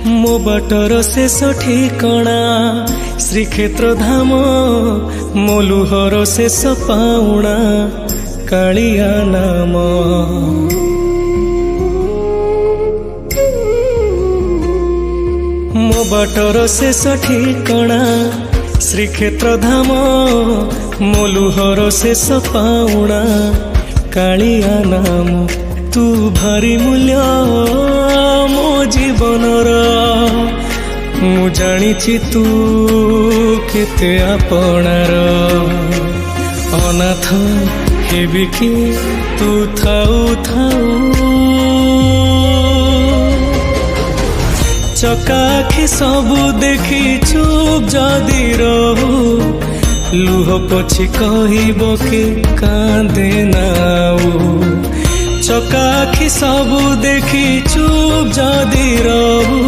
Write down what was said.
मो बाटर शेष ठिकणा श्रीक्षेत्र धाम मो लुहर शेष पाउणा कालिया नाम। मो बाटर शेष ठिकणा श्रीक्षेत्र धाम मो लुहर शेष पाउणा कालिया नाम। तू भारी मूल्य मो जीवनर मु जानिछि तू केते आपणार। अनाथ हेबि कि तू थाउ थाउ चकाखि सबु देखि चुप जदि रहू लुह पछी कहब कि कांदे नाऊ। चकाखि सबु देखि चुप जदि रहू